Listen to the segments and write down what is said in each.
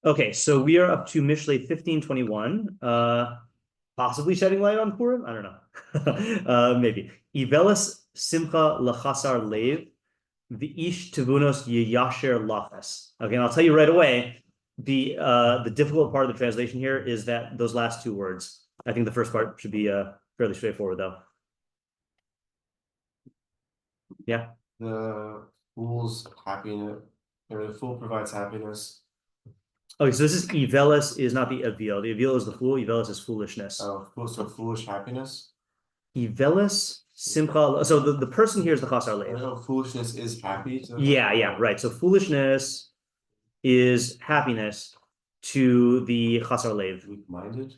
Okay, so we are up to Mishlei 1521. Possibly shedding light on Purim? I don't know. Maybe. Ivelis simcha lachasar lev, the ish tivunos yiyasher lachas. Okay, and I'll tell you right away, the difficult part of the translation here is that those last two words. I think the first part should be fairly straightforward though. Yeah. The fool's happiness, or the fool provides happiness. Okay, so this is Ivelis is not the Avil. The Avil is the fool. Ivelis is foolishness. Oh, so foolish happiness. Ivelis simcha. So the person here is the chasar lev. I know foolishness is happy. Yeah, right. So foolishness is happiness to the chasar lev. Weak-minded.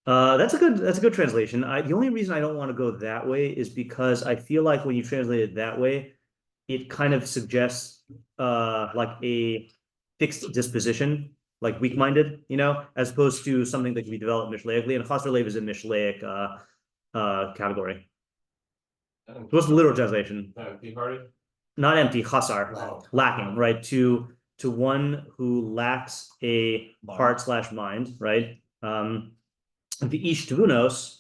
That's a good translation. The only reason I don't want to go that way is because I feel like when you translate it that way, it kind of suggests like a fixed disposition, like weak-minded, as opposed to something that can be developed mishleically. And chasar lev is a mishleic category. What's the literal translation? Empty-hearted? Not empty, chasar, lacking, right? To one who lacks a heart/mind, right? The ish tivunos.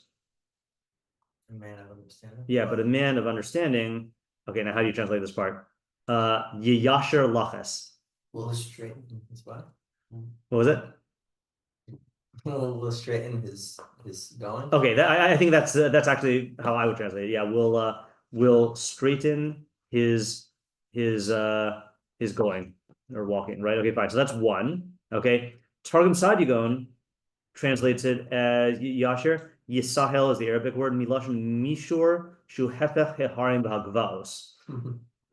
A man of understanding. Yeah, but a man of understanding. Okay, now how do you translate this part? Yiyasher lachas. Will straighten his what? What was it? Will straighten his going. Okay, I think that's actually how I would translate it. Yeah, will straighten his going or walking, right? Okay, fine. So that's one. Okay, Targum Sadigon translates it as Yasher. Yisahel is the Arabic word. Milashon mishur shu hefech heharim b'hagvaos.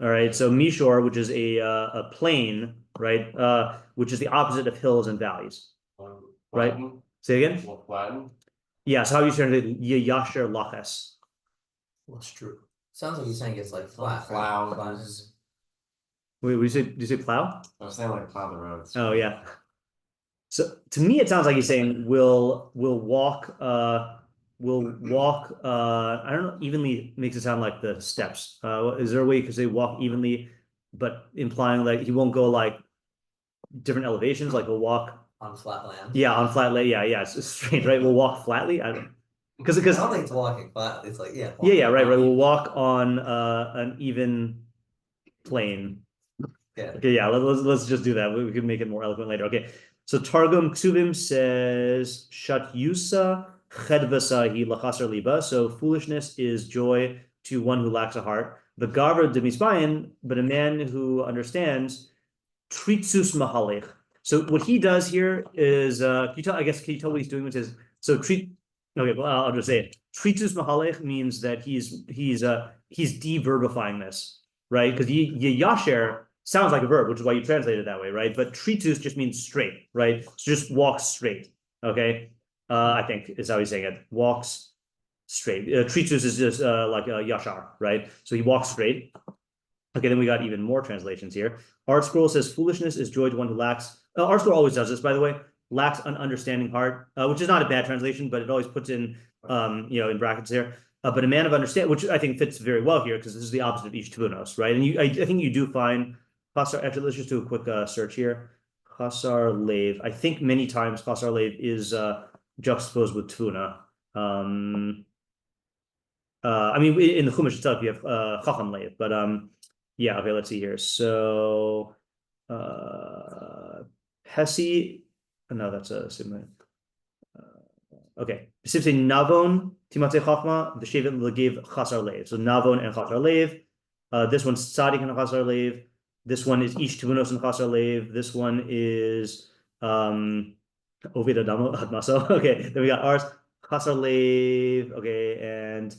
All right, so mishor, which is a plain, right? Which is the opposite of hills and valleys, right? Say again. Latin. Yeah. So how do you translate Yasher lachas? Well, it's true. Sounds like you're saying it's like flat. Clouds. Wait, did you say plow? I was saying like plow the roads. Oh yeah. So to me, it sounds like he's saying we'll walk. I don't know. Evenly makes it sound like the steps. Is there a way you could say walk evenly, but implying like he won't go like different elevations? Like we'll walk on flat land. Yeah, on flat land. Yeah. It's strange, right? We'll walk flatly. I don't because I don't think it's walking flat. It's like yeah, right. We'll walk on an even plane. Yeah. Okay, yeah. Let's just do that. We can make it more eloquent later. Okay. So Targum Ksuvim says Shat Yusa Chedvasa hi lachasar liba. So foolishness is joy to one who lacks a heart. The Gavar de Misbayin, but a man who understands Tritsus Mahalech. So what he does here is can you tell what he's doing with his okay, well, I'll just say it. Tritsus Mahalech means that he's deverbifying this, right? Because Yasher sounds like a verb, which is why you translate it that way, right? But tritus just means straight, right? So just walk straight, okay? I think is how he's saying it. Walks straight. Tritus is just like a yashar, right? So he walks straight. Okay, then we got even more translations here. Art Scroll says foolishness is joy to one who lacks. Art Scroll always does this, by the way. Lacks an understanding heart, which is not a bad translation, but it always puts in, in brackets here. But a man of understanding, which I think fits very well here because this is the opposite of ish tivunos, right? And I think you do find. Actually, let's just do a quick search here. Chasar lev. I think many times chasar lev is juxtaposed with tuna. I mean, in the Chumash itself, you have chacham lev, but yeah. Okay, let's see here. So Hesi. No, that's a similar. Okay, specifically navon timate chachma the shevet legev chasar lev. So navon and chasar lev. This one's tzadik and chasar lev. This one is ish tivunos and chasar lev. This one is ovid admaso. Okay, then we got ours chasar lev. Okay, and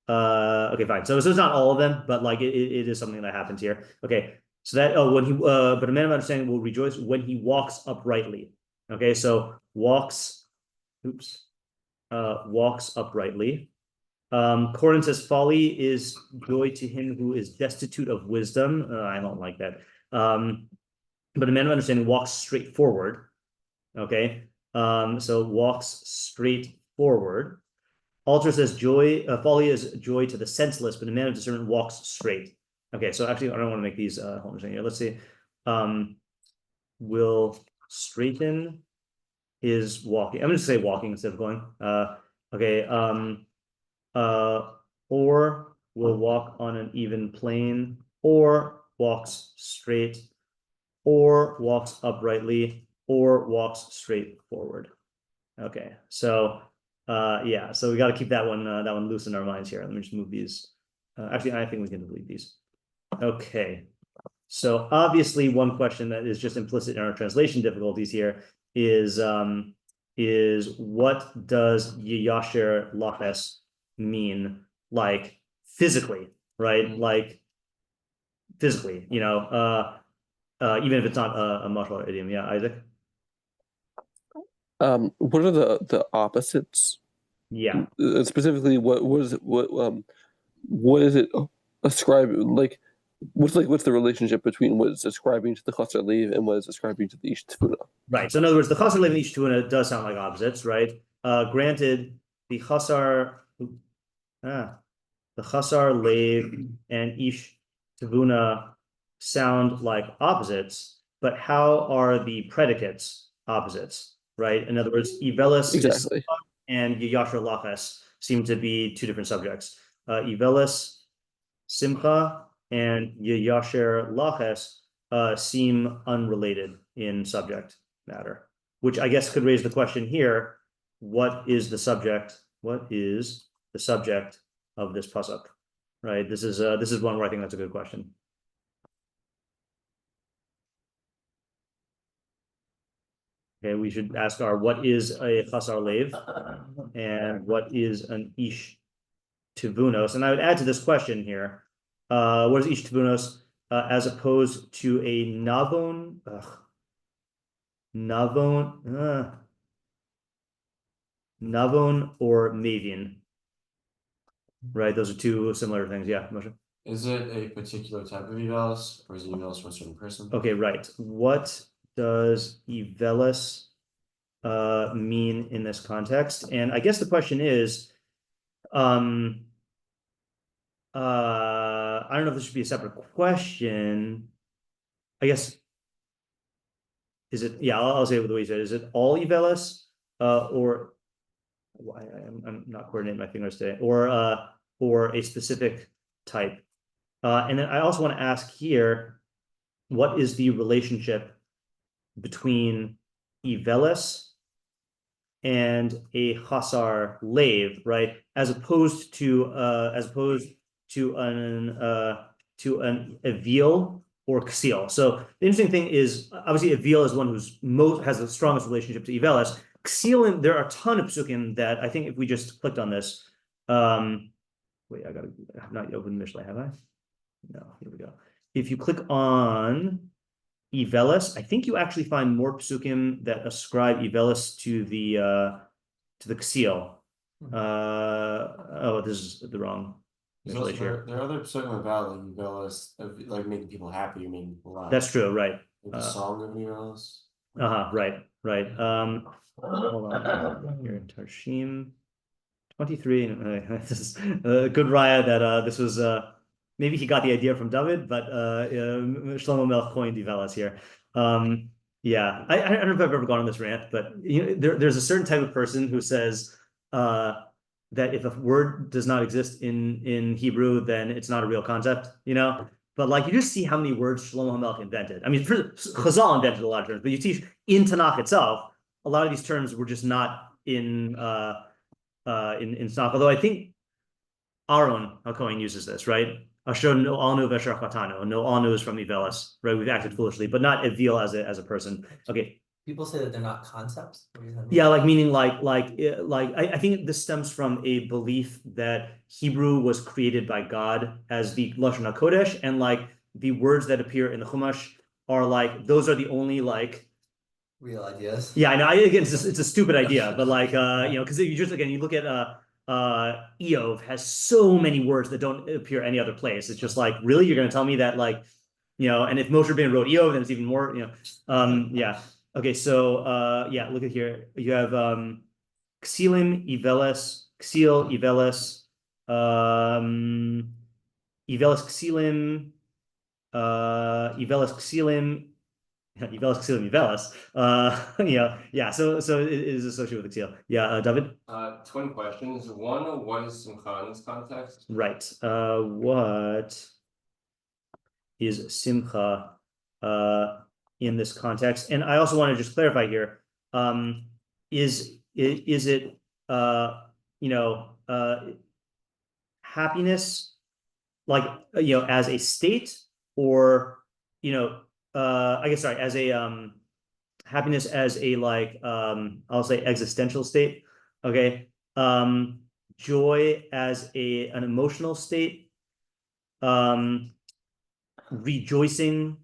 okay, fine. So it's not all of them, but like it is something that happens here. Okay, so that when he but a man of understanding will rejoice when he walks uprightly. Okay, so walks uprightly. Corin says folly is joy to him who is destitute of wisdom. I don't like that. But a man of understanding walks straight forward. Okay. So walks straight forward. Alter says folly is joy to the senseless, but a man of discernment walks straight. Okay. So actually, I don't want to make these here. Let's see. Will straighten his walking. I'm going to say walking instead of going. Okay. Or will walk on an even plane, or walks straight, or walks uprightly, or walks straight forward. Okay, so yeah, so we got to keep that one loose in our minds here. Let me just move these. Actually, I think we can delete these. Okay, so obviously one question that is just implicit in our translation difficulties here is what does yiyasher laches mean, like physically, right? Like physically, even if it's not a mashal idiom. Yeah, Isaac. What are the opposites? Yeah. Specifically, what is it? What is it ascribed like? What's the relationship between what is ascribing to the chasar lev and what is ascribing to the ish tefuna? Right. So in other words, the chasar lev and ish tefuna does sound like opposites, right? Granted, the chasar lev and ish tefuna sound like opposites, but how are the predicates opposites? Right. In other words, Ivelis exactly. and yiyasher laches seem to be two different subjects. Ivelis simcha and yiyasher laches seem unrelated in subject matter, which I guess could raise the question here: what is the subject? What is the subject of this pasuk? Right. This is one where I think that's a good question. Okay, we should ask what is a chasar lev and what is an ish tivunos? And I would add to this question here, what is ish tivunos as opposed to a navon? Navon or mavin? Right, those are two similar things. Yeah, Moshe. Is it a particular type of evalis, or is it evalis for a certain person? Okay, right. What does evelis mean in this context? And I guess the question is, I don't know if this should be a separate question. I guess, is it? Yeah, I'll say it the way you said. Is it all evelis, or I'm not coordinating my fingers today, or a specific type? And then I also want to ask here, what is the relationship between Ivelis and a chasar lev, right? As opposed to an avil or ksil. So the interesting thing is, obviously, avil is one who's has the strongest relationship to Ivelis. Ksil, there are a ton of psukim that I think if we just clicked on this, wait, I have not opened Mishlei, have I? No, here we go. If you click on Ivelis, I think you actually find more psukim that ascribe Ivelis to the ksil. This is the wrong. There are other psukim about like evalis, like making people happy, making people laugh. That's true, right? Like the song of evalis. Right. Hold on. Here in Tarshim 23. This is a good raya that this was maybe he got the idea from David, but Shlomo Melech coined Ivelis here. Yeah, I don't know if I've ever gone on this rant, but there's a certain type of person who says that if a word does not exist in Hebrew, then it's not a real concept, But like you just see how many words Shlomo Melech invented. I mean, Chazal invented a lot of terms, but you teach in Tanakh itself, a lot of these terms were just not in Tanakh. Although I think Aaron HaKohen uses this, right? Asher no anu v'asher chatanu. No anu is from Ivelis, right? We've acted foolishly, but not Evil as a person. Okay. People say that they're not concepts. What does that mean? Yeah, like meaning I think this stems from a belief that Hebrew was created by God as the Lashon HaKodesh, and like the words that appear in the Chumash are like those are the only like real ideas. Yeah, I know. Again, it's a stupid idea, but like because you just you look at Eov has so many words that don't appear any other place. It's just like, really, you're going to tell me that and if Moshe Rabbeinu wrote Eov, then it's even more, yeah. Okay, so yeah, look at here. You have Ksilim, Ivelis, Ksil, Ivelis, Ivelis Ksilim, Ivelis Ksilim, Ivelis Ksil Ivelis. Yeah. So it is associated with Ksil. Yeah, David. Twin questions. One, what is Simcha in this context? Right. What is Simcha in this context? And I also want to just clarify here. Is it happiness like as a state, or I guess sorry, as a happiness as a I'll say existential state, okay, joy as an emotional state, rejoicing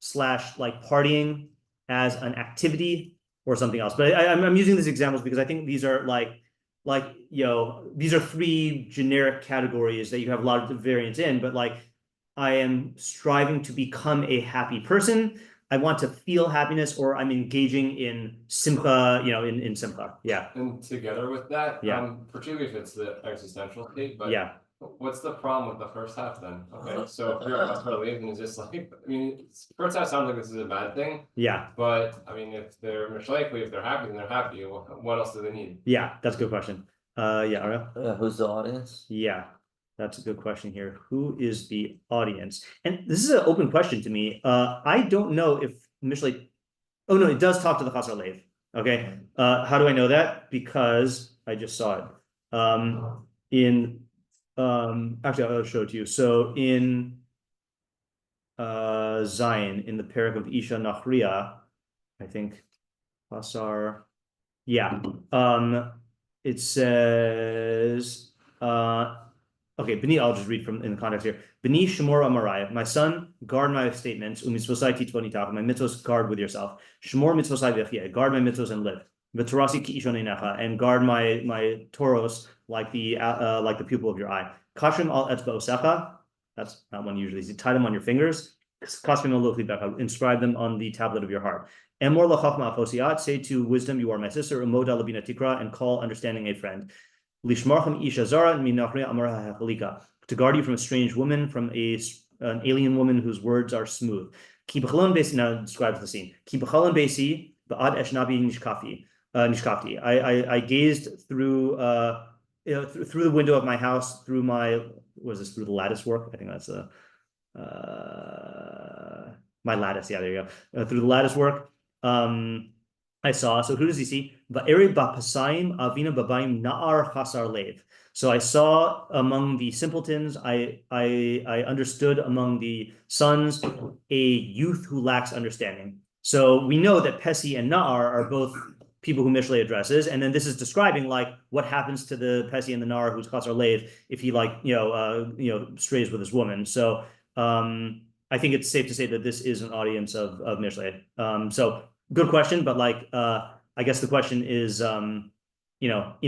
/ partying as an activity or something else. But I'm using these examples because I think these are these are three generic categories that you have a lot of variance in, but I am striving to become a happy person. I want to feel happiness, or I'm engaging in simcha, in simcha. Yeah. And together with that, particularly if it's the existential state, but what's the problem with the first half then? Okay, so if you're a Lev, and it's just first half sounds like this is a bad thing. Yeah. But if they're Mishleic, if they're happy, then they're happy. What else do they need? Yeah, that's a good question. Ariel? Who's the audience? Yeah, that's a good question here. Who is the audience? And this is an open question to me. I don't know if Mishlei. Oh no, it does talk to the Chasar Lev. Okay. How do I know that? Because I just saw it. Actually, I'll show it to you. So in Zion, in the parak of Isha Nachriya, I think Chasar. Yeah. It says, okay, B'ni, I'll just read from in the context here. B'ni Shemor Amarai, my son, guard my statements, u'mitzvosai titvoni taka, my mitzvos guard with yourself. Shemor mitzvosai v'yachia, guard my mitzvos and live. V'torasi ki ishon einecha, and guard my toros like the pupil of your eye. Kashrim al etzba osecha, that's not one usually. You tie them on your fingers. Kashrim al lochli becha, inscribe them on the tablet of your heart. Emor lachachma afosiat, say to wisdom, you are my sister, umoda labina tikra, and call understanding a friend. Lishmarchem isha zara minachria amara hachalika, to guard you from a strange woman, from an alien woman whose words are smooth. Ki b'chalon besi, now describes the scene. Ki b'chalon besi ba'ad eshnabi nishkafti. I gazed through through the window of my house, through through the lattice work? I think that's my lattice. Yeah, there you go. Through the lattice work. I saw, so who does he see? Va'eri ba'pasayim avina babayim na'ar chasar lev. So I saw among the simpletons, I understood among the sons, a youth who lacks understanding. So we know that Pesi and Na'ar are both people who Mishlei addresses, and then this is describing what happens to the Pesi and the Na'ar who's chasar lev if he strays with his woman. So I think it's safe to say that this is an audience of Mishlei. So good question, but I guess the question is, in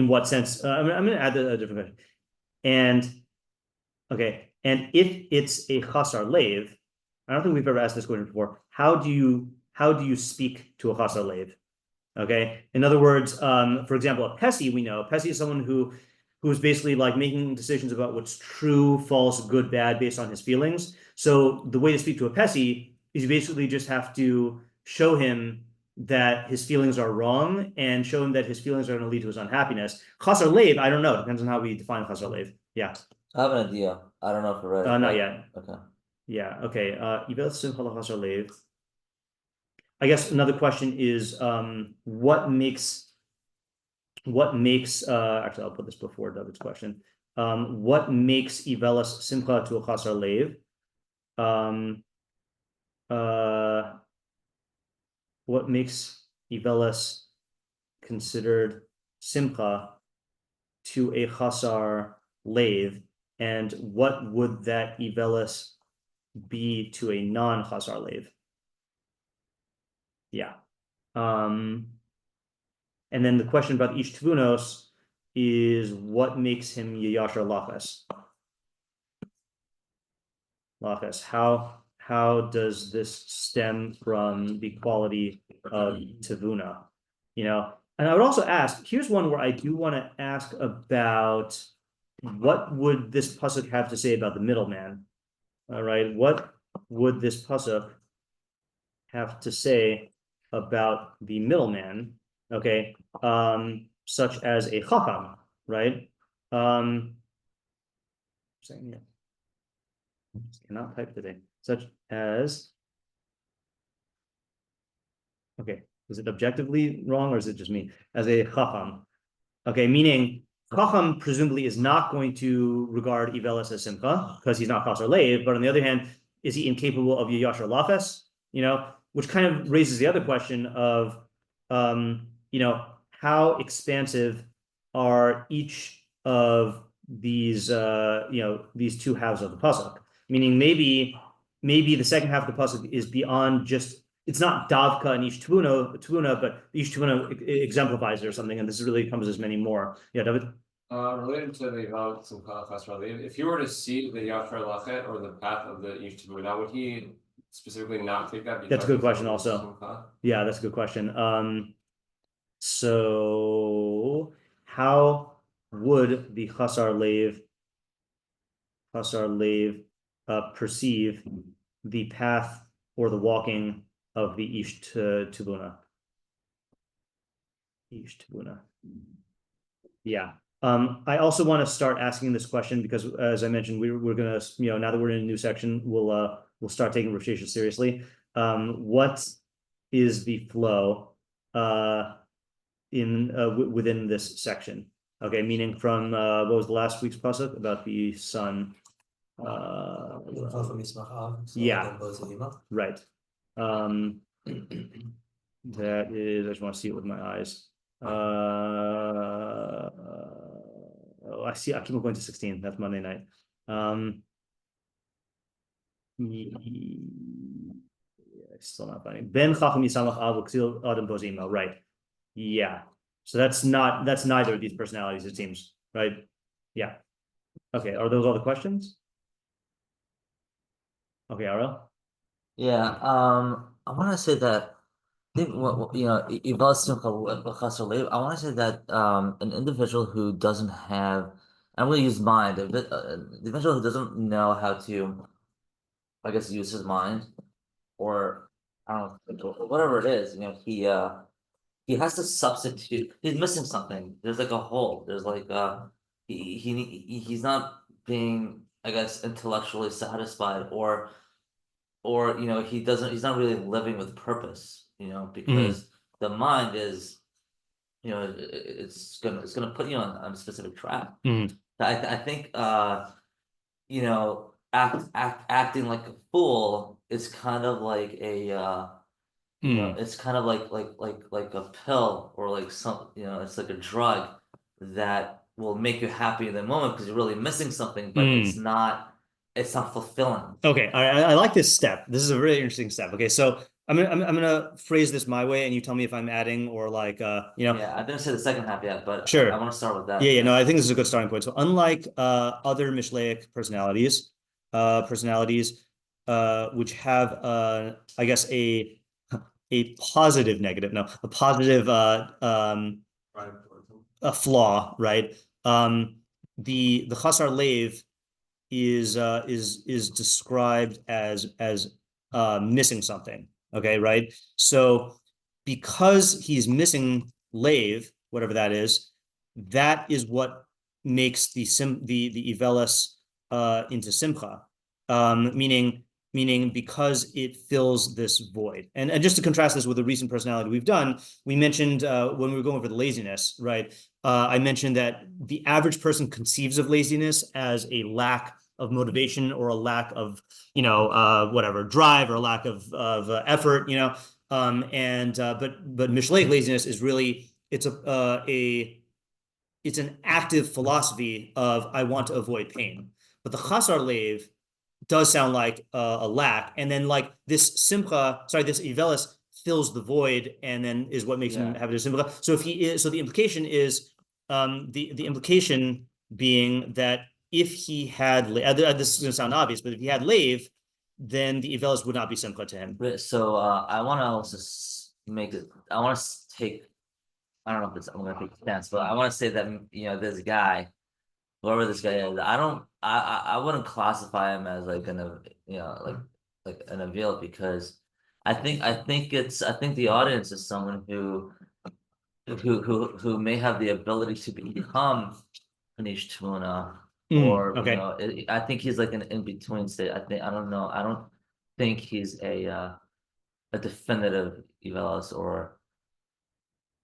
what sense? I'm going to add a different question. And if it's a chasar lev, I don't think we've ever asked this question before. How do you speak to a chasar lev? Okay. In other words, for example, a Pesi, we know Pesi is someone who is basically making decisions about what's true, false, good, bad based on his feelings. So the way to speak to a Pesi is you basically just have to show him that his feelings are wrong and show him that his feelings are going to lead to his unhappiness. Chasar lev, I don't know. It depends on how we define chasar lev. Yeah. I have an idea. I don't know if you're ready. Not yet. Okay. Yeah. Okay. Chasar lev. I guess another question is what makes actually I'll put this before David's question. What makes Ivelis simcha to a chasar lev? What makes Ivelis considered simcha to a chasar lev, and what would that Ivelis be to a non-chasar lev? Yeah. And then the question about each tvunos is what makes him yashar lachas? Lachas. How does this stem from the quality of tevuna? And I would also ask, here's one where I do want to ask about what would this pasuk have to say about the middleman? All right, what would this pasuk have to say about the middleman, okay, such as a chacham, right? Saying it. Cannot type today. Such as, okay, is it objectively wrong or is it just me? As a chacham, okay, meaning chacham presumably is not going to regard Ivelis as simcha because he's not chasar leiv, but on the other hand, is he incapable of yashar lafes? Which kind of raises the other question of, how expansive are each of these, these two halves of the pasuk? Meaning maybe the second half of the pasuk is beyond just, it's not davka and ish tbuna, but ish tbuna exemplifies it or something, and this really encompasses many more. Yeah, David? Related to the if you were to see the yashar lachet or the path of the ish tbuna, would he specifically not take that? That's a good question also. Yeah, that's a good question. So how would the chasar leiv perceive the path or the walking of the ish tibuna? Ish tibuna. Yeah. I also want to start asking this question because, as I mentioned, we're gonna, now that we're in a new section, we'll start taking Rosh Hashanah seriously. What is the flow within this section? Okay, meaning from what was the last week's pasuk about the sun? Yeah, right. That is, I just want to see it with my eyes. I see. I keep going to 16. That's Monday night. Still not finding. Ben chacham yisamach av u'ksil adam bozima. Right. Yeah. So that's neither of these personalities, it seems, right? Yeah. Okay. Are those all the questions? Okay, Ariel. Yeah. I want to say that I think I want to say that an individual who doesn't have, I'm going to use mind, the individual who doesn't know how to, I guess, use his mind, or I don't know, whatever it is, he has to substitute. He's missing something. There's like a hole. There's like he's not being, I guess, intellectually satisfied, or he's not really living with purpose, because the mind is, it's gonna put you on a specific track. I think acting like a fool is kind of like a it's kind of like a pill, or like some, it's like a drug that will make you happy in the moment because you're really missing something, but it's not fulfilling. Okay, I like this step. This is a really interesting step. Okay, so I'm gonna phrase this my way, and you tell me if I'm adding or like Yeah, I didn't say the second half yet, but sure. I want to start with that. Yeah, no, I think this is a good starting point. So unlike other Mishleic personalities, which have I guess a positive negative, no, a positive a flaw, right? The chasar leiv is described as missing something. Okay, right? So because he's missing leiv, whatever that is what makes the Ivelis into simcha, meaning because it fills this void. And just to contrast this with a recent personality we've done, we mentioned when we were going over the laziness, right? I mentioned that the average person conceives of laziness as a lack of motivation, or a lack of, whatever, drive, or a lack of effort, but Mishleic laziness is really, it's an active philosophy of I want to avoid pain. But the chasar leiv does sound like a lack, and then like this Ivelis fills the void, and then is what makes him have a simcha. So if he is, so the implication is, the implication being that if he had, this is going to sound obvious, but if he had leiv, then the Ivelis would not be simcha to him. So I want to also make it. I want to take. I don't know if I'm going to take a stance, but I want to say that this guy, whoever this guy is, I wouldn't classify him as like an like an avil, because I think the audience is someone who may have the ability to become an ish tuna, or okay. I think he's like an in-between state. I don't know. I don't think he's a definitive Ivelos, or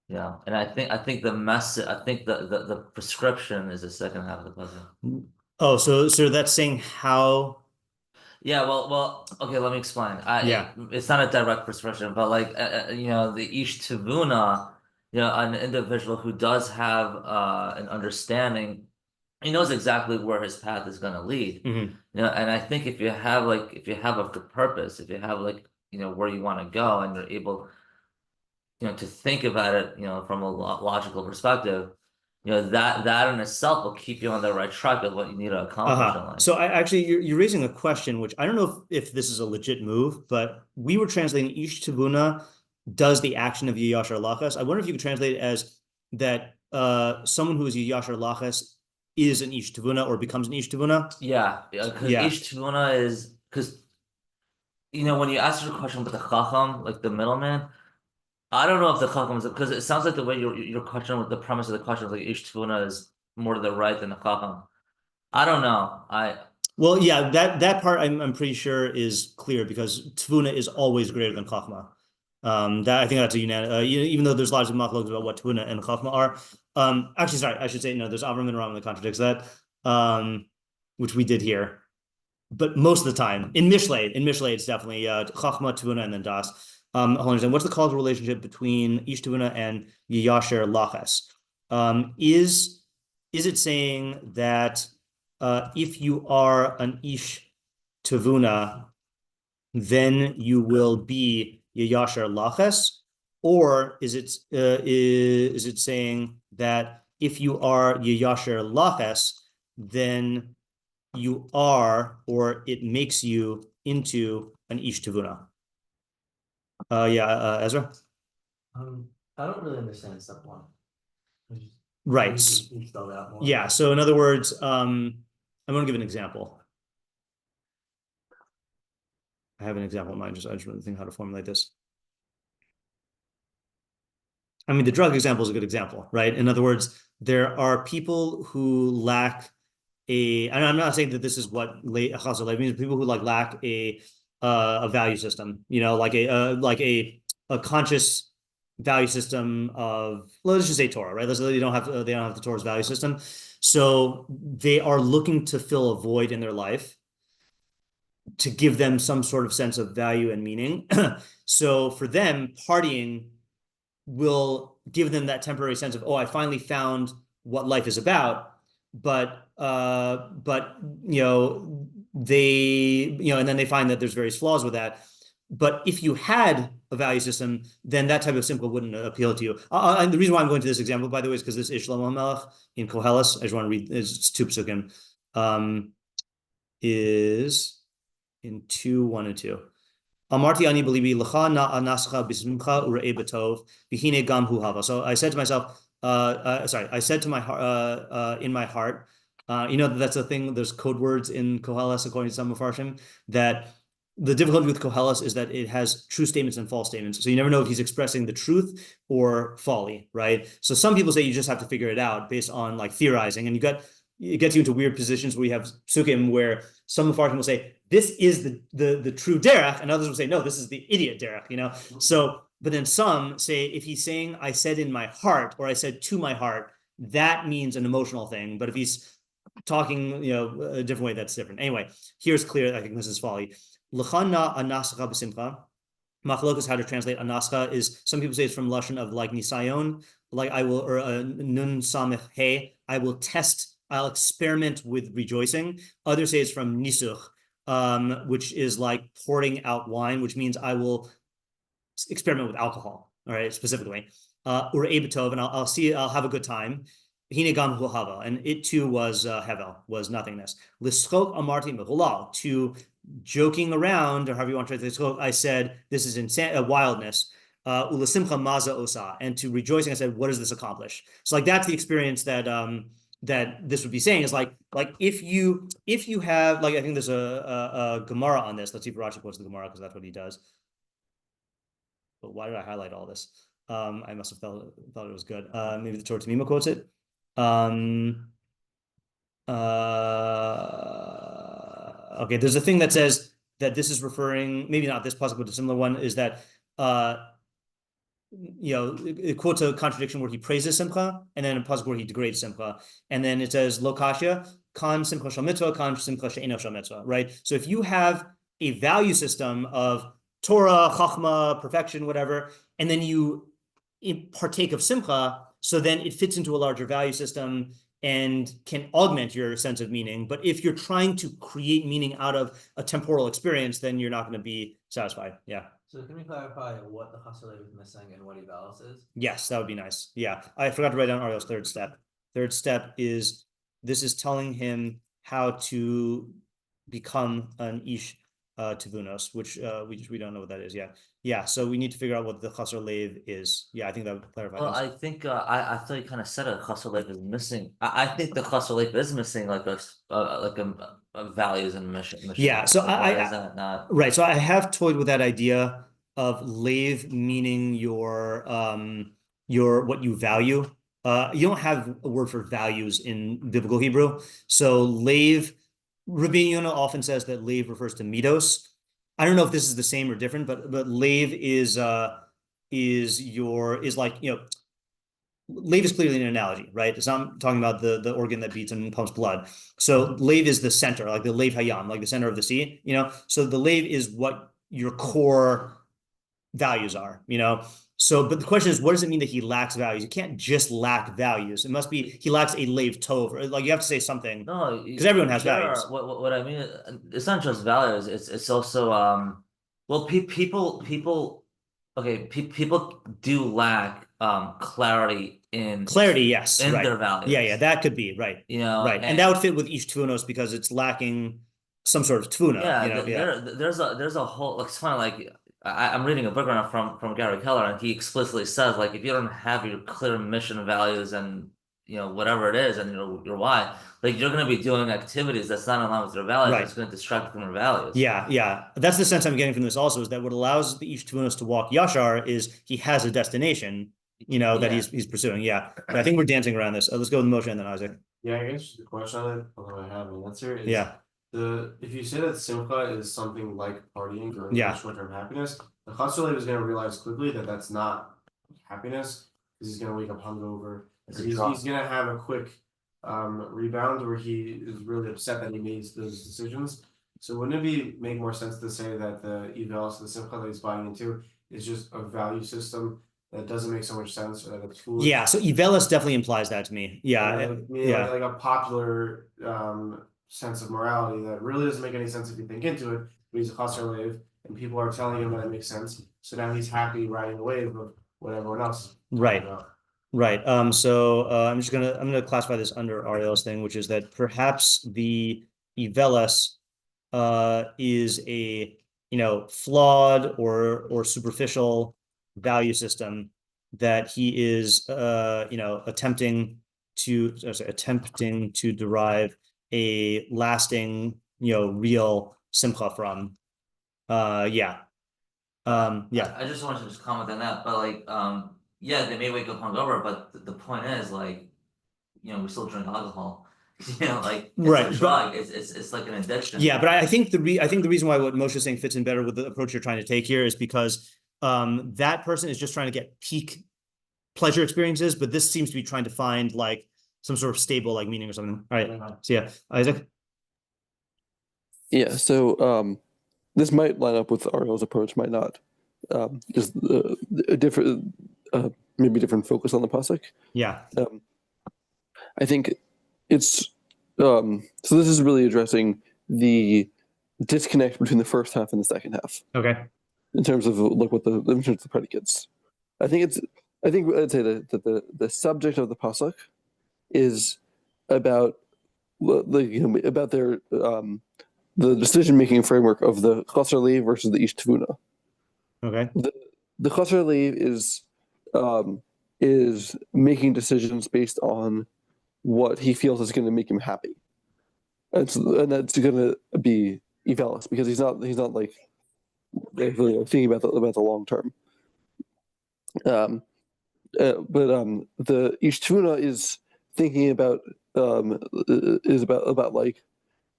and I think the message, I think the prescription is the second half of the puzzle. Oh, so that's saying how. Yeah, well, okay, let me explain. It's not a direct prescription, but like the ish tavuna, an individual who does have an understanding, he knows exactly where his path is going to lead. And I think if you have a purpose, if you have where you want to go, and you're able to think about it from a logical perspective, that in itself will keep you on the right track of what you need to accomplish in life. So you're raising a question, which I don't know if this is a legit move, but we were translating ish tavuna does the action of yiyashar lachas. I wonder if you could translate it as that someone who is yiyashar lachas is an ish tavuna or becomes an ish tavuna. Because ish tavuna is, because when you ask your question about the chacham, like the middleman, I don't know if the chacham is, because it sounds like the way your question, with the premise of the question, is like ish tavuna is more to the right than the chacham. I don't know. That part I'm pretty sure is clear, because tavuna is always greater than chachma. I think that's a unanimous. Even though there's lots of machlokes about what tavuna and chachma are. Actually, sorry, I should say no. There's Avram and Rambam that contradicts that, which we did here. But most of the time in Mishlei, it's definitely chachma, tavuna, and then das. What's the causal relationship between ish tavuna and yiyasher lachas? Is it saying that if you are an ish tavuna, then you will be yiyasher lachas, or is it saying that if you are yiyasher lachas, then you are, or it makes you into an ish tavuna? Ezra? I don't really understand step one. Right. Spell that more. Yeah. So in other words, I'm going to give an example. I have an example in mind. I just really think how to formulate this. I mean, the drug example is a good example, right? In other words, there are people who lack and I'm not saying that this is what chassid means. People who lack a value system, like a conscious value system of, let's just say Torah, right? They don't have the Torah's value system. So they are looking to fill a void in their life to give them some sort of sense of value and meaning. So for them, partying will give them that temporary sense of, I finally found what life is about. But they, and then they find that there's various flaws with that. But if you had a value system, then that type of simcha wouldn't appeal to you. And the reason why I'm going to this example, by the way, is because this is Shlomo HaMelech in Koheles. I just want to read, it's two pasukim, is in 2:1 and 2. Amarti ani belibi lecha nascha bismcha urei betov v'hine gam hu hava. So I said to myself, I said to my heart, in my heart, that's a thing. There's code words in Koheles, according to some Mefarshim, that the difficulty with Koheles is that it has true statements and false statements. So you never know if he's expressing the truth or folly, right? So some people say you just have to figure it out based on theorizing, and it gets you into weird positions where you have psukim where some Mefarshim will say this is the true derech, and others will say no, this is the idiot derech. So. But then some say if he's saying I said in my heart or I said to my heart, that means an emotional thing. But if he's talking, a different way, that's different. Anyway, here's clear. I think this is folly. L'chana anascha b'simcha. Machlokas, how to translate anascha is, some people say it's from lashon of nisayon, I will, or nun samech he, I'll experiment with rejoicing. Others say it's from nisuch, which is like pouring out wine, which means I will experiment with alcohol, all right, specifically. Or Abitov, and I'll have a good time. Hinegam Huhava, and it too was Hevel, was nothingness. Lischok Amarti Mehulal, to joking around, or however you want to translate, I said, this is wildness. Ulasimcha Maza Osa, and to rejoicing, I said, what does this accomplish? So that's the experience that that this would be saying, is like if you have, I think there's a Gemara on this. Let's see if Rashi quotes the Gemara, because that's what he does. but why did I highlight all this? I must have thought it was good. Maybe the Torah Tamima quotes it. Okay, there's a thing that says that this is referring, maybe not this pasuk, but a similar one, is that it quotes a contradiction where he praises simcha, and then a pasuk where he degrades simcha, and then it says lo kasha kan simcha shel mitzvah kan simcha she'eno shel mitzvah, right? So if you have a value system of Torah, chachma, perfection, whatever, and then you partake of simcha, so then it fits into a larger value system and can augment your sense of meaning. But if you're trying to create meaning out of a temporal experience, then you're not going to be satisfied. Yeah. So can we clarify what the pasuk is missing and what Ivalis is? Yes, that would be nice. Yeah, I forgot to write down Ariel's third step. Third step is, this is telling him how to become an ish tivunos, which we don't know what that is yet. Yeah, so we need to figure out what the chasar leiv is. Yeah, I think that would clarify. Well, this. I think I thought you kind of said it. Chasar leiv is missing. I think the chasar leiv is missing like a values and mission. Yeah, so why is that not right? So I have toyed with that idea of leiv meaning your what you value. You don't have a word for values in biblical Hebrew. So leiv, Rabbeinu Yona often says that leiv refers to midos. I don't know if this is the same or different, but leiv is like, leiv is clearly an analogy, right? It's not talking about the organ that beats and pumps blood. So leiv is the center, like the leiv hayam, like the center of the sea, So the leiv is what your core values are, So, but the question is, what does it mean that he lacks values? You can't just lack values. It must be he lacks a leiv tov. Like you have to say something. No, because everyone has values. What I mean, it's not just values. It's also people do lack clarity in yes, in right. their values. Yeah, that could be right. Right, and that would fit with ish tvunos because it's lacking some sort of tvuna. There's a whole. It's kind of like. I'm reading a book right now from Gary Keller, and he explicitly says, like, if you don't have your clear mission values and whatever it is, and your why, like you're going to be doing activities that's not in line with your values. Right. It's going to distract from your values. Yeah. That's the sense I'm getting from this also, is that what allows the ish tvunos to walk yashar is he has a destination, that he's pursuing. Yeah, but I think we're dancing around this. Let's go with Moshe and then Isaac. Yeah, I guess the question on it, although I have an answer, is if you say that simcha is something like partying or short-term happiness, the chasar leiv is going to realize quickly that that's not happiness, because he's going to wake up hungover. He's going to have a quick rebound where he is really upset that he made those decisions. So wouldn't it make more sense to say that the Ivalis, the simcha that he's buying into, is just a value system that doesn't make so much sense, or that it's foolish? Yeah, so Ivalis definitely implies that to me. Like a popular sense of morality that really doesn't make any sense if you think into it, but he's a chasar leiv, and people are telling him that it makes sense, so now he's happy riding the wave of what everyone else is right about. Right. So I'm gonna classify this under Ariel's thing, which is that perhaps the Ivalis is a flawed or superficial value system that he is attempting to derive a lasting, real simcha from. I just wanted to comment on that, but they may wake up hungover, but the point is, we still drink alcohol. It's right, a drug. It's like an addiction. Yeah, but I think the reason why what Moshe is saying fits in better with the approach you're trying to take here is because that person is just trying to get peak pleasure experiences, but this seems to be trying to find some sort of stable meaning or something. All right. So Isaac. Yeah. So this might line up with Ariel's approach, might not. Just a different, maybe different focus on the pasuk. Yeah. I think it's so. This is really addressing the disconnect between the first half and the second half. Okay. In terms of in terms of the predicates, I think I'd say that the subject of the pasuk is about about their the decision making framework of the chasar leiv versus the ish tvuna. Okay. The chasar leiv is making decisions based on what he feels is going to make him happy, and that's going to be Ivalis, because he's not thinking about the long term. But the Ishtuna is thinking about like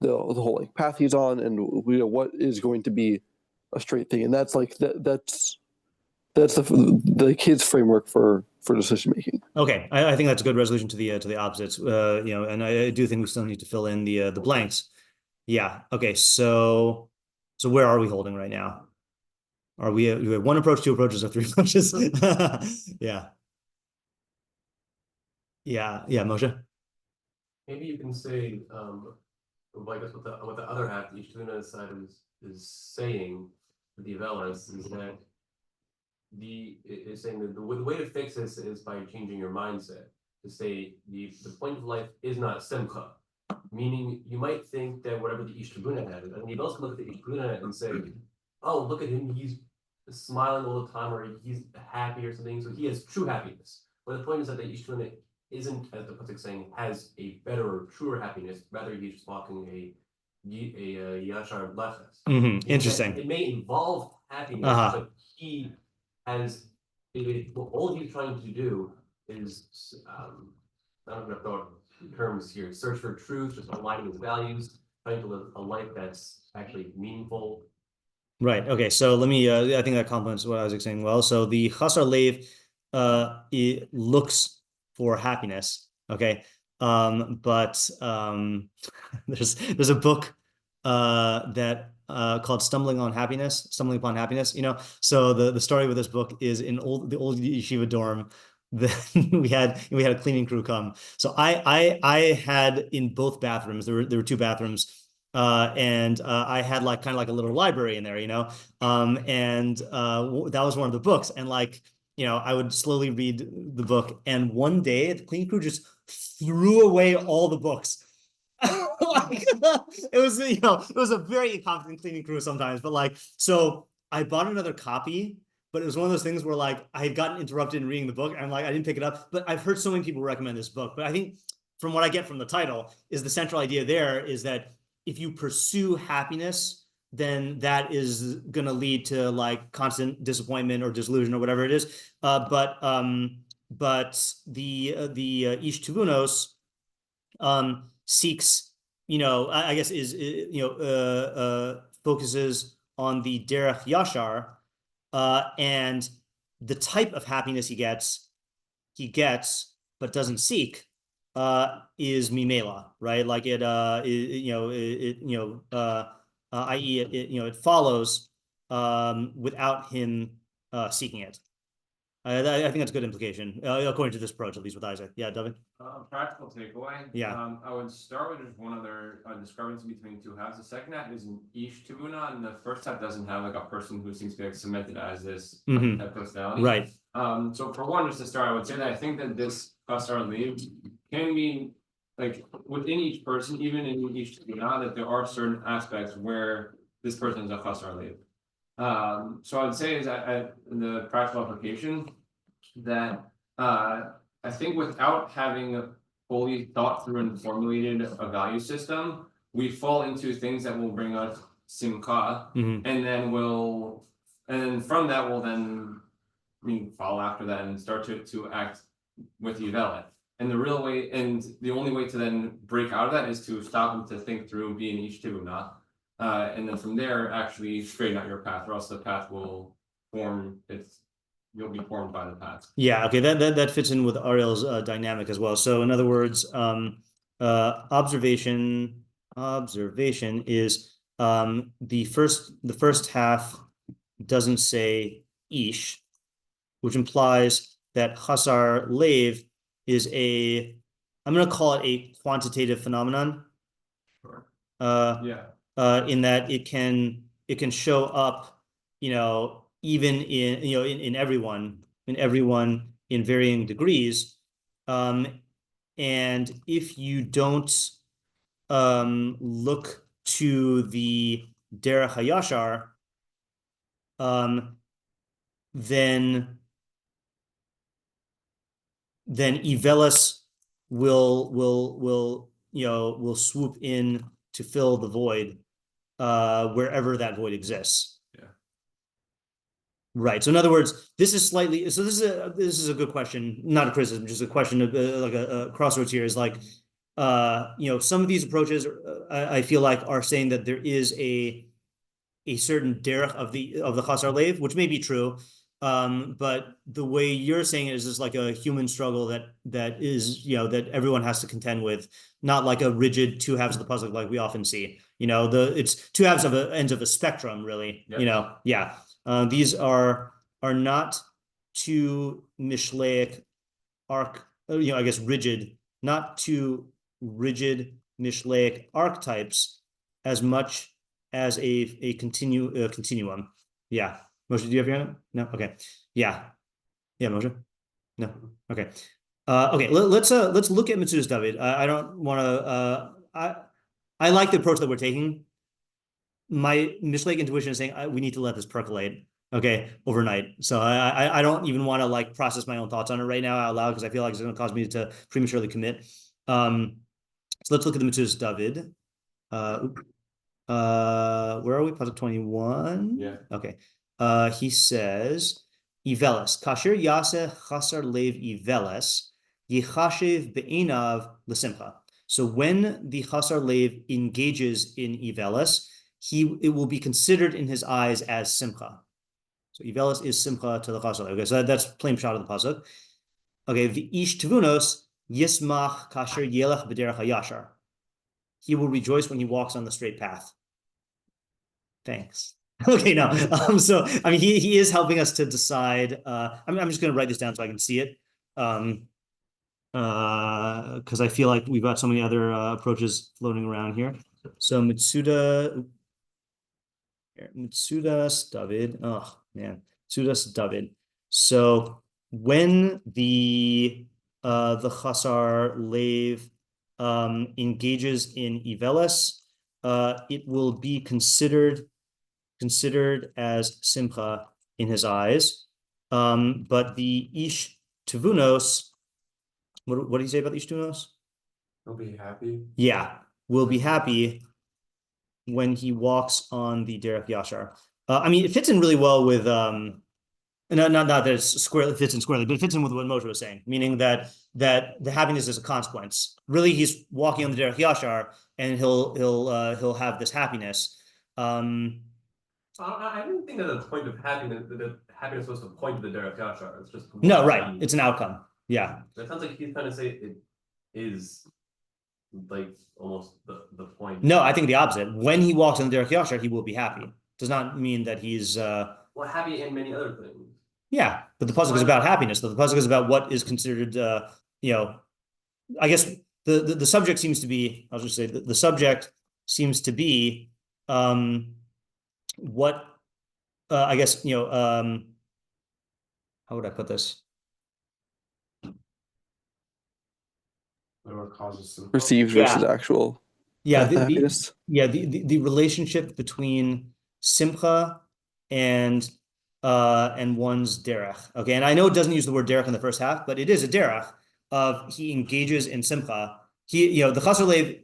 the whole like path he's on, and what is going to be a straight thing, and that's like that's the kid's framework for decision making. Okay, I think that's a good resolution to the opposites. And I do think we still need to fill in the blanks. Yeah. Okay. So where are we holding right now? Are we have one approach, two approaches, or three approaches? Yeah. Moshe. Maybe you can say, I guess what the other half, the Ishtuna side is saying, the Avelis, is that is saying that the way to fix this is by changing your mindset. To say the point of life is not simcha, meaning you might think that whatever the Ishtuna had, and you also look at the Ishtuna and say, oh, look at him, he's smiling all the time, or he's happy or something, so he has true happiness. But the point is that the Ishtuna isn't, as the pasuk saying, has a better or truer happiness. Rather, he's just walking a yashar lefes. Interesting. It may involve happiness, but he has all he's trying to do is I don't know if the terms here, search for truth, just aligning his values, trying to live a life that's actually meaningful. Right. Okay. So let me. I think that complements what Isaac saying well. So the chasar leiv, it looks for happiness. Okay. But there's a book that called Stumbling Upon Happiness. So the story with this book is in the old yeshiva dorm. We had a cleaning crew come. So I had in both bathrooms, there were two bathrooms. And I had kind of like a little library in there, and that was one of the books. And I would slowly read the book. And one day the cleaning crew just threw away all the books. It was a very incompetent cleaning crew sometimes, but so I bought another copy, but it was one of those things where I had gotten interrupted in reading the book and I didn't pick it up, but I've heard so many people recommend this book. But I think from what I get from the title is the central idea there is that if you pursue happiness, then that is going to lead to constant disappointment or disillusion or whatever it is. But the Ish Tuvunos seeks, I guess focuses on the Derech Yashar, and the type of happiness he gets, but doesn't seek, is mimela, right? I.e., it follows without him seeking it. I think that's a good implication, according to this approach, at least with Isaac. Yeah, David? Practical takeaway. Yeah. I would start with just one other discrepancy between two halves. The second half is an ish tibuna, and the first half doesn't have a person who seems to be cemented as this type personality. Right. So for one, just to start, I would say that I think that this kasar leave can mean within each person, even in each tibuna, that there are certain aspects where this person is a kasar leave. So I would say is that in the practical application that I think without having a fully thought through and formulated a value system, we fall into things that will bring us simcha, and then from that we'll then follow after that and start to act with the Yevelet. And the only way to then break out of that is to stop and to think through being each tibuna. And then from there, actually straighten out your path, or else the path will form. You'll be formed by the path. Yeah. Okay. That fits in with Ariel's dynamic as well. So in other words, observation is the first half doesn't say ish, which implies that chasar leiv is I'm going to call it a quantitative phenomenon. Sure. In that it can show up, even in everyone in varying degrees, and if you don't look to the derech hayashar, then Ivelis will swoop in to fill the void, wherever that void exists. Right. So in other words, this is slightly. So this is a good question, not a criticism, just a question of like a crossroads here. Is like, some of these approaches, I feel like, are saying that there is a certain derech of the chasar leiv, which may be true, but the way you're saying it is just like a human struggle that is that everyone has to contend with, not like a rigid two halves of the pasuk like we often see. It's two halves of ends of a spectrum, really. Yep. These are not two Mishleic I guess rigid, not two rigid Mishleic archetypes as much as a continuum. Yeah. Moshe, do you have your hand up? No? Okay. Yeah. Yeah, Moshe? No? Okay. Okay, let's look at Metzudas David. I don't want to I like the approach that we're taking. My Mishleic intuition is saying we need to let this percolate, okay, overnight. So I don't even want to like process my own thoughts on it right now out loud, because I feel like it's going to cause me to prematurely commit. So let's look at the Metzudas David. Where are we? Pasuk 21. Yeah. Okay. He says, Iveles, kasher yaseh chasar lev iveles, yichashev be'inav l'simcha. So when the chasar lev engages in iveles, it will be considered in his eyes as simcha. So iveles is simcha to the chasar lev. Okay, so that's plain shot of the pasuk. Okay, the ish tevunos yismach kasher yelech b'derech hayashar. He will rejoice when he walks on the straight path. Thanks. Okay, no. So I mean, he is helping us to decide. I'm just going to write this down so I can see it, because I feel like we've got so many other approaches floating around here. So Metzudas David. Oh man, Metzudas David. So when the chasar leiv engages in iveles, it will be considered as simcha in his eyes. But the ish tevunos, what do you say about the ish tevunos? He'll be happy. Yeah, will be happy when he walks on the derech yashar. I mean, it fits in really well with not that it fits in squarely, but it fits in with what Moshe was saying, meaning that the happiness is a consequence. Really, he's walking on the derech yashar, and he'll have this happiness. I didn't think that the point of happiness, that happiness was the point of the derech yashar. It's just no, right. It's an outcome. Yeah. That sounds like he's trying to say it is like almost the point. No, I think the opposite. When he walks on the derech yashar, he will be happy. Does not mean that he's well, happy in many other things. Yeah, but the pasuk is about happiness. So the pasuk is about what is considered. I guess the subject seems to be. I'll just say the subject seems to be what I guess how would I put this? Whatever causes simcha. Perceived versus actual. Yeah, happiness. The relationship between simcha and one's derech. Okay, and I know it doesn't use the word derech in the first half, but it is a derech of he engages in simcha. The chasar leiv,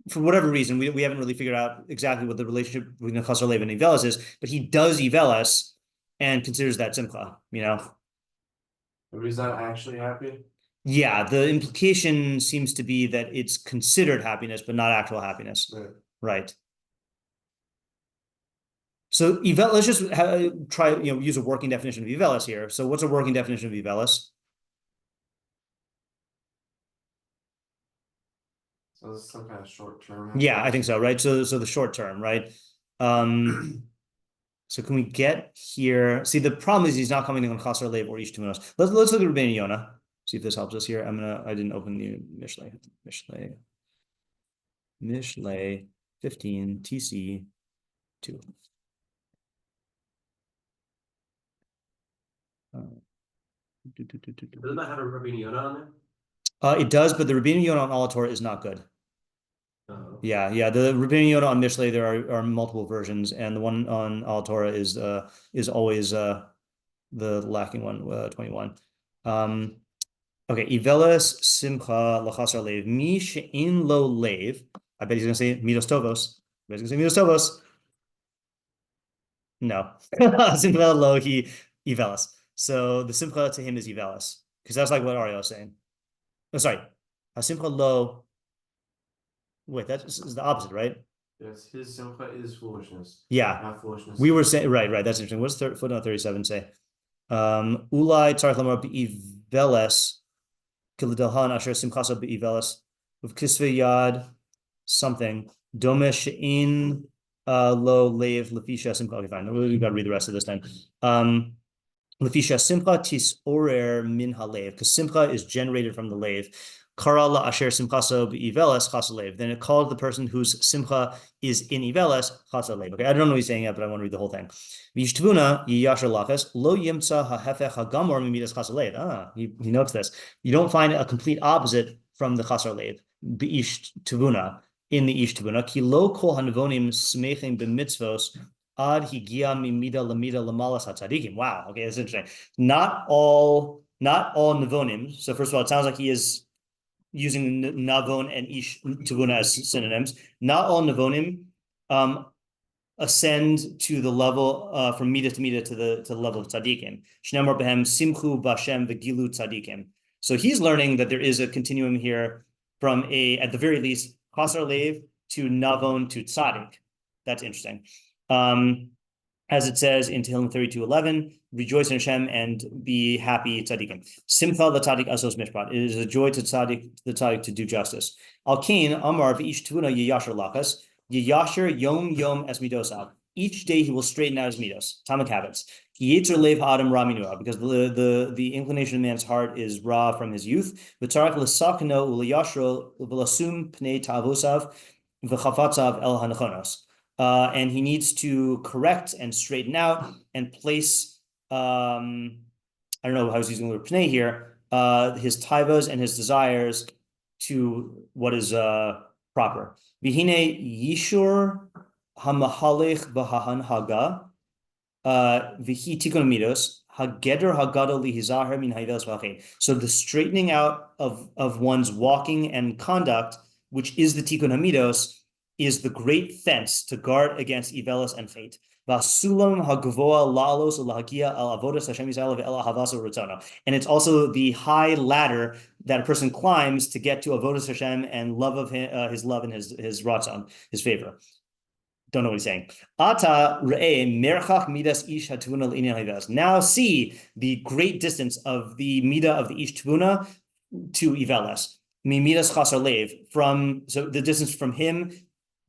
for whatever reason, we haven't really figured out exactly what the relationship between the chasar leiv and iveles is, but he does iveles and considers that simcha. But he's not actually happy. Yeah, the implication seems to be that it's considered happiness, but not actual happiness. Right. So let's just try use a working definition of iveles here. So what's a working definition of iveles? So this is some kind of short term. Yeah, I think so, right? So the short term, right? So can we get here? See, the problem is he's not commenting on chasar leiv or ish tevunos. Let's look at Rבינו Yona. See if this helps us here. I didn't open the Mishlei 15 TC 2. Doesn't that have a Rabbeinu Yonah on there? It does, but the Rבינו Yonah on All Torah is not good. Yeah. The Rבינו Yonah on Mishlei, there are multiple versions, and the one on All Torah is always the lacking one, 21. Okay, iveles simcha lachasar leiv mi she'in lo leiv. I bet he's gonna say midos tovos. I bet he's gonna say midos tovos. No. Simcha lo he ivelis. So the simcha to him is ivelis. Because that's like what Ariel is saying. Oh, sorry. Simcha lo. Wait, that's the opposite, right? Yes, his simcha is foolishness. Yeah. Not foolishness. We were saying, right. That's interesting. What's footnote 37 say? Ulai tzarich lamar be'iveles kilidalhan asher simchaso be'iveles with kisve yad something dome she'in lo leiv lefisha simcha. Okay, fine. We've got to read the rest of this time. Lefisha simcha tis orer min halev, because simcha is generated from the lave. Kara la asher simchaso be'iveles chasalev. Then it called the person whose simcha is in iveles chasalev. Okay, I don't know what he's saying yet, but I want to read the whole thing. V'yishtvuna yiyasher lachas lo yimtza ha'hefech hagamor mimidas chasalev. He notes this. You don't find a complete opposite from the chasalev. Be'ishtvuna, in the ishtvuna. Ki lo kol hanavonim smechim b'mitzvos ad higia mimida lamida lamalas hatzadikim. Wow. Okay, that's interesting. Not all navonim. So first of all, it sounds like he is using navon and ish tavuna as synonyms. Not all navonim ascend to the level from mida to mida to the level of tzadikim. Shnemar behem simchu bashem v'gilu tzadikim. So he's learning that there is a continuum here from at the very least, chasar lev to navon to tzadik. That's interesting. As it says in Tehillim 32:11, rejoice in Hashem and be happy, tzaddikim. Simcha l'tzaddik asos mishpat. It is a joy to the tzaddik to do justice. Al kain amar v'ish tuvuna yiyasher lachas yiyasher yom es midosav. Each day he will straighten out his midos, atomic habits. Yetzer lev ha'adam ra minua, because the inclination of man's heart is ra from his youth. V'tarak l'sakno u'liyashro v'lasum pnei ta'avosav v'chafatzav el hanachonos. And he needs to correct and straighten out and place, I don't know how he's using the word pnei here, his taivas and his desires to what is proper. Vihine yishur hamahalech b'hahanhaga vihi tikun midos hageder hagadol lihizaher min hayvelos v'achein. So the straightening out of one's walking and conduct, which is the tikkun hamidos, is the great fence to guard against ivelis and fate. And it's also the high ladder that a person climbs to get to avodas Hashem and love of his love and his ratzon, his favor. Don't know what he's saying. Now see the great distance of the midah of the ish tvuna to ivelis. Midas chasar lev, so the distance from him,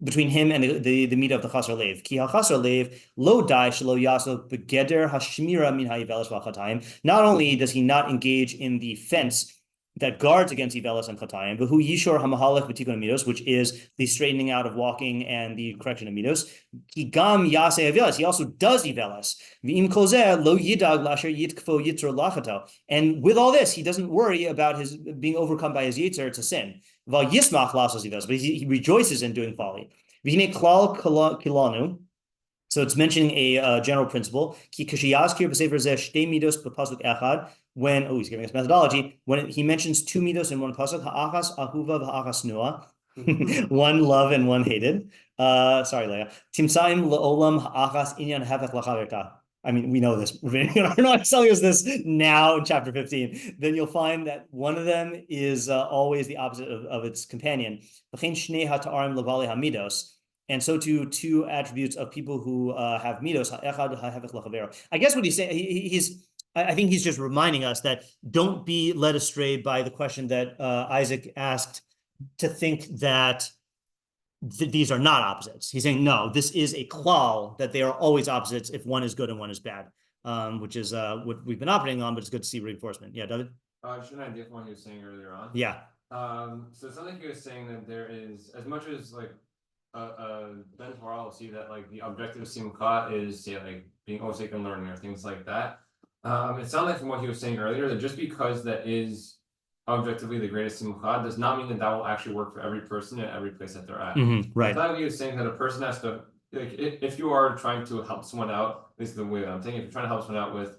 between him and the midah of the chasar lev. Ki ha-chasar lev lo dai shelo yaso begeder hashmira min ha-ivelis v'chatayim. Not only does he not engage in the fence that guards against ivelis and chatayim, but hu yishor hamahalech v'tikun midos, which is the straightening out of walking and the correction of midos. Ki gam yaseh ivelis, he also does ivelis. V'im kol zeh lo yidag lasher yitkfo yitro lachato. And with all this, he doesn't worry about his being overcome by his yitzer to sin. Val yismach lasos ivelis, but he rejoices in doing folly. V'hine klal kilanu. So it's mentioning a general principle. Ki kashiyazkir b'sefer zeh shtei midos b'pasuk echad. He's giving us methodology. When he mentions two midos in one pasuk, ha'achas ahuva v'ha'achas nua, one love and one hated. Sorry, Leah. Timsaim la'olam ha'achas inyan hevech l'achaverta. I mean, we know this. You're not telling us this now in chapter 15. Then you'll find that one of them is always the opposite of its companion. And so too, two attributes of people who have midos. I guess what he's saying, I think he's just reminding us that don't be led astray by the question that Isaac asked to think that these are not opposites. He's saying, no, this is a klal, that they are always opposites if one is good and one is bad, which is what we've been operating on, but it's good to see reinforcement. Yeah, David? Just an idea from what he was saying earlier on. Yeah. So something he was saying that there is, as much as like Ben Torah will see that like the objective of simcha is like being osik and learning or things like that. It sounded like from what he was saying earlier that just because that is objectively the greatest simcha does not mean that will actually work for every person at every place that they're at. Right. I thought he was saying that a person has to, like, if you are trying to help someone out, at least the way that I'm thinking, if you're trying to help someone out with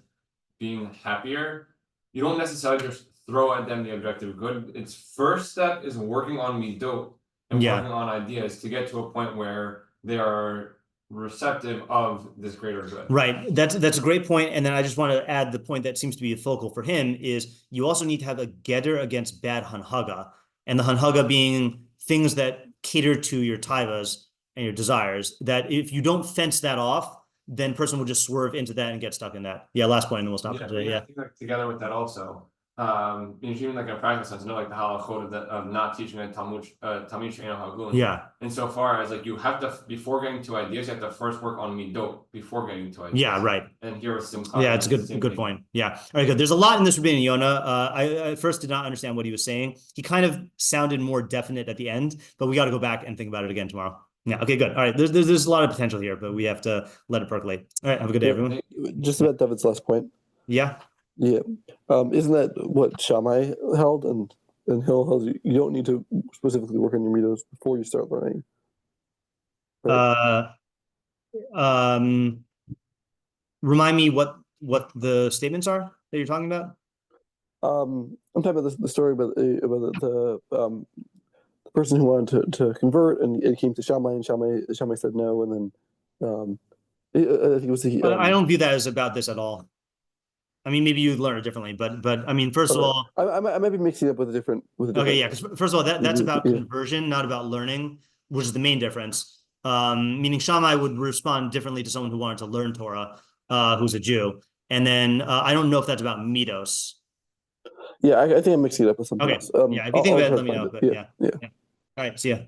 being happier, you don't necessarily just throw at them the objective good. Its first step is working on midot and working on ideas to get to a point where they are receptive of this greater good. Right. That's a great point. And then I just want to add the point that seems to be focal for him is you also need to have a getter against bad hanhaga, and the hanhaga being things that cater to your taivas and your desires, that if you don't fence that off, then person will just swerve into that and get stuck in that. Yeah, last point, and then we'll stop for today. I think like together with that also, even like in a practice sense, like the halachot of not teaching a Talmud she'eino hagun. Yeah. Insofar as like you have to, before getting to ideas, you have to first work on midot before getting to ideas. Yeah, right. And here with Simcha. Yeah, it's a good point. Yeah. All right, good. There's a lot in this Rambam Yonah. I at first did not understand what he was saying. He kind of sounded more definite at the end, but we got to go back and think about it again tomorrow. Yeah. Okay, good. All right. There's a lot of potential here, but we have to let it percolate. All right. Have a good day, everyone. Just about David's last point. Yeah. Yeah. Isn't that what Shammai held? And Hill held you don't need to specifically work on your mitos before you start learning. Right? Remind me what the statements are that you're talking about. I'm talking about the story about the person who wanted to convert, and it came to Shammai, and Shammai said no, and then I think it was the. I don't view that as about this at all. I mean, maybe you learn it differently, but I mean, first of all, I might be mixing it up with a different. Okay, yeah, because first of all, that's about conversion, not about learning, which is the main difference. Meaning Shammai would respond differently to someone who wanted to learn Torah, who's a Jew, and then I don't know if that's about mitos. Yeah, I think I'm mixing it up with something else. Yeah, if you think about it, let me know. But yeah. All right, see ya.